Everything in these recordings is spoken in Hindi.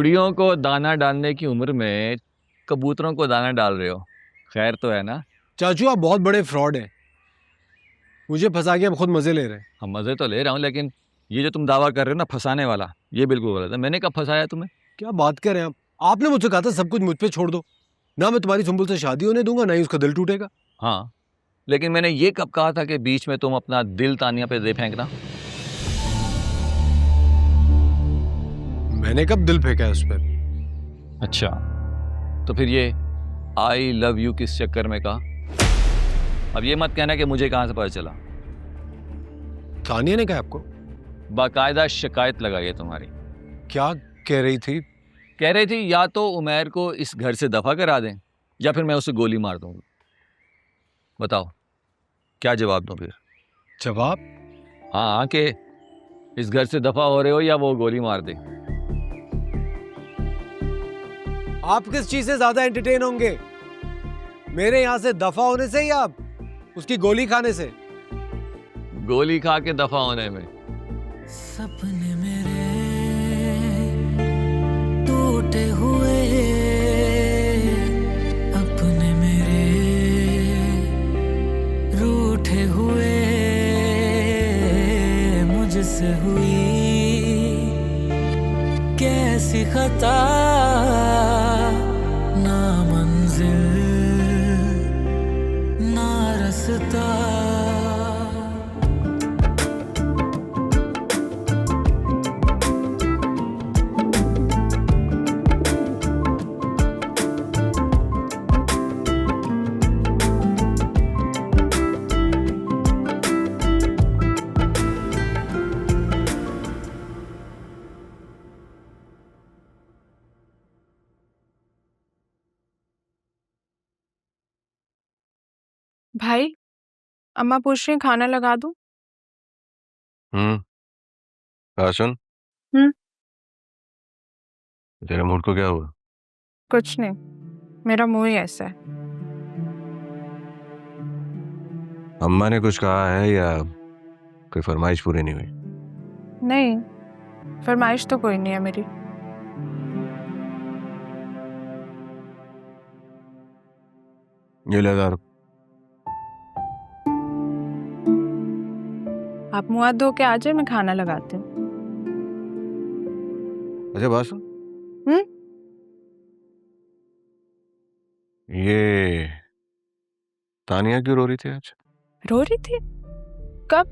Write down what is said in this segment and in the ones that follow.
चिड़ियों को दाना डालने की उम्र में कबूतरों को दाना डाल रहे हो, खैर तो है ना? चाचू आप बहुत बड़े फ्रॉड हैं। मुझे फंसा के आप खुद मजे ले रहे हैं। हम मजे तो ले रहा हूँ, लेकिन ये जो तुम दावा कर रहे हो ना फंसाने वाला, ये बिल्कुल गलत है। मैंने कब फंसाया तुम्हें? क्या बात कर रहे हैं आप? आपने मुझसे कहा था सब कुछ मुझ पे छोड़ दो, ना मैं तुम्हारी सुंबुल से शादी होने दूंगा, ना ही उसका दिल टूटेगा। हाँ, लेकिन मैंने ये कब कहा था कि बीच में तुम अपना दिल तानिया पे दे फेंकना? मैंने कब दिल फेंका है उस पर? अच्छा, तो फिर ये आई लव यू किस चक्कर में कहा? अब ये मत कहना कि मुझे कहां से पता चला। तानिया ने कहा आपको? बाकायदा शिकायत लगाई है तुम्हारी। क्या कह रही थी? कह रही थी या तो उमैर को इस घर से दफा करा दें या फिर मैं उसे गोली मार दूंगा। बताओ क्या जवाब दूं फिर? जवाब? हाँ कि इस घर से दफा हो रहे हो या वो गोली मार दे। आप किस चीज से ज्यादा एंटरटेन होंगे, मेरे यहां से दफा होने से या उसकी गोली खाने से? गोली खा के दफा होने में। सपने मेरे टूटे हुए, अपने मेरे रूठे हुए, मुझसे हुई कैसी खता, ना मंजिल ना रास्ता। भाई, अम्मा पूछ रही हैं खाना लगा दूं? सुन, हम्म। तेरे मूड को क्या हुआ? कुछ नहीं, मेरा मुंह ही ऐसा है। अम्मा ने कुछ कहा है या कोई फरमाइश पूरी नहीं हुई? नहीं, फरमाइश तो कोई नहीं है मेरी। ये ले 1000। आप मुंह हाथ धो के आ जाए, मैं खाना लगाती हूँ। अच्छा बात सुन, ये तानिया क्यों रो रही थी आज? रो रही थी? कब?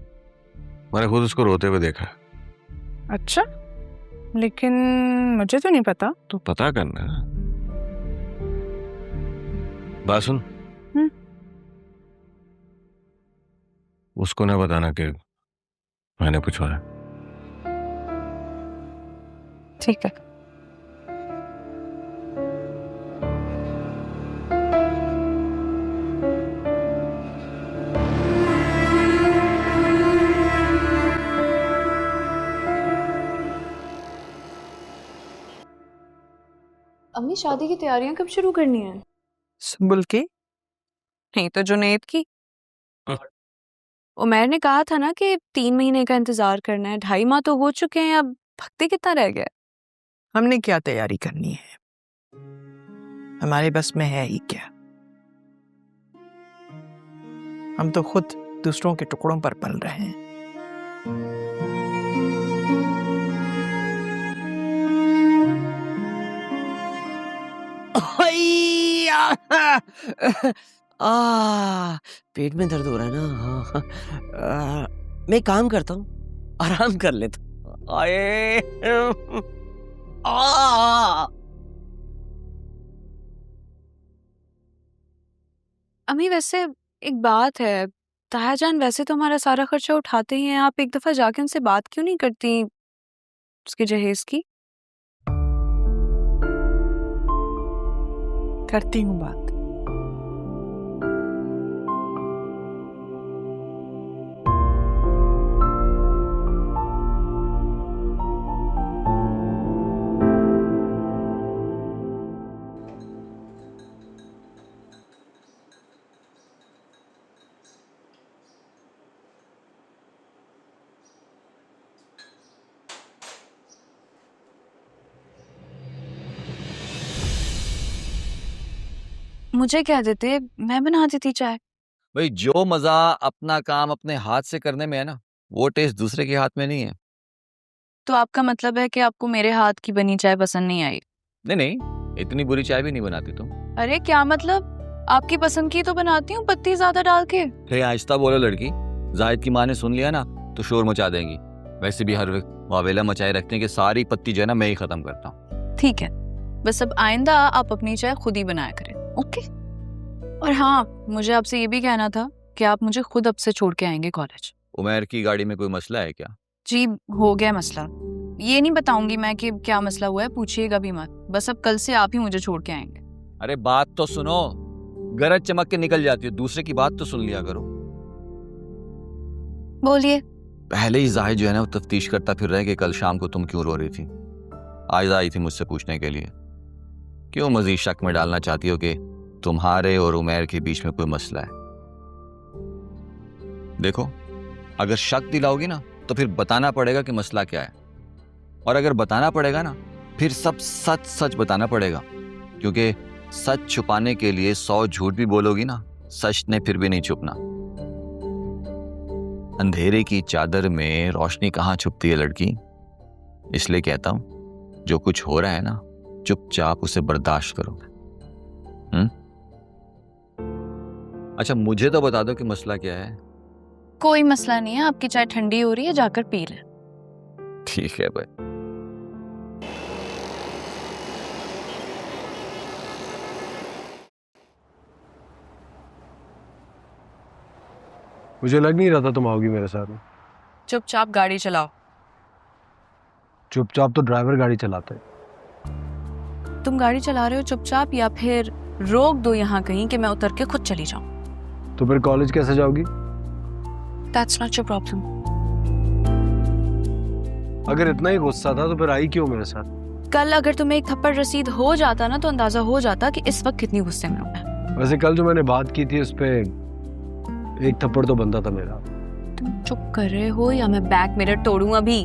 मैंने खुद उसको रोते हुए देखा। अच्छा, लेकिन मुझे तो नहीं पता। तो पता करना। बात सुन, उसको ना बताना कि मैंने पूछवाया। ठीक है। अम्मी शादी की तैयारियां कब शुरू करनी है? सुंबुल की नहीं तो जुनैद की। उमैर ने कहा था ना कि 3 महीने का इंतजार करना है। 2.5 माह तो हो चुके हैं, अब भक्ति कितना रह गया? हमने क्या तैयारी करनी है, हमारे बस में है ही क्या। हम तो खुद दूसरों के टुकड़ों पर पल रहे हैं। पेट में दर्द हो रहा है ना। हाँ, मैं काम करता हूँ, आराम कर लेता हूँ। आए अम्मी वैसे एक बात है, तायाजान वैसे तो हमारा सारा खर्चा उठाते ही हैं, आप एक दफा जाके उनसे बात क्यों नहीं करती उसके जहेज की? करती हूँ बात। मुझे क्या देते, मैं बना देती चाय। भाई जो मजा अपना काम अपने हाथ से करने में है ना, वो टेस्ट दूसरे के हाथ में नहीं है। तो आपका मतलब है कि आपको मेरे हाथ की बनी चाय पसंद नहीं आई? नहीं नहीं, इतनी बुरी चाय भी नहीं बनाती तुम। अरे क्या मतलब, आपकी पसंद की तो बनाती हूँ पत्ती ज्यादा डाल के। हे आहिस्ता बोलो लड़की, जाहिद की माँ ने सुन लिया ना तो शोर मचा देंगी। वैसे भी हर वक्त वावेला मचाए रखते हैं कि सारी पत्ती जो है ना मैं ही खत्म करता हूँ। ठीक है, बस अब आइंदा आप अपनी चाय खुद ही बनाया करें, ओके? और हाँ, मुझे आपसे ये भी कहना था कि आप मुझे खुद अब से छोड़ के आएंगे कॉलेज। उमैर की गाड़ी में कोई मसला है क्या? जी हो गया मसला, ये नहीं बताऊंगी मैं कि क्या मसला हुआ है, पूछिएगा भी मत। बस अब कल से आप ही मुझे छोड़ के आएंगे। अरे बात तो सुनो, गरज चमक के निकल जाती है, दूसरे की बात तो सुन लिया करो। बोलिए। पहले ही जाहिद जो है ना वो तफ्तीश करता फिर रहा है कि कल शाम को तुम क्यों रो रही थी। आज आई थी मुझसे पूछने के लिए, क्यों मजीद शक में डालना चाहती हो कि तुम्हारे और उमैर के बीच में कोई मसला है। देखो, अगर शक दिलाओगी ना तो फिर बताना पड़ेगा कि मसला क्या है, और अगर बताना पड़ेगा ना फिर सब सच सच बताना पड़ेगा, क्योंकि सच छुपाने के लिए 100 झूठ भी बोलोगी ना, सच ने फिर भी नहीं छुपना। अंधेरे की चादर में रोशनी कहाँ छुपती है लड़की। इसलिए कहता हूं, जो कुछ हो रहा है ना चुपचाप उसे बर्दाश्त करो। अच्छा मुझे तो बता दो कि मसला क्या है। कोई मसला नहीं है, आपकी चाय ठंडी हो रही है, जाकर पी लें। ठीक है भाई। मुझे लग नहीं रहा था तुम आओगी मेरे साथ में। चुपचाप गाड़ी चलाओ। चुपचाप तो ड्राइवर गाड़ी चलाता है। तुम गाड़ी चला रहे हो चुपचाप, या फिर रोक दो यहाँ कहीं कि मैं उतर के खुद चली जाऊं? तो फिर कॉलेज कैसे जाओगी? That's not your problem. अगर इतना ही गुस्सा था तो फिर आई क्यों मेरे साथ? कल अगर तुम्हें एक थप्पड़ रसीद हो जाता ना तो अंदाजा हो जाता कि इस वक्त कितनी गुस्से में हूं मैं। वैसे कल जो मैंने बात की थी उस पे एक थप्पड़ तो बनता था मेरा। तुम चुप कर रहे हो या मैं बैक मिरर तोड़ूं अभी?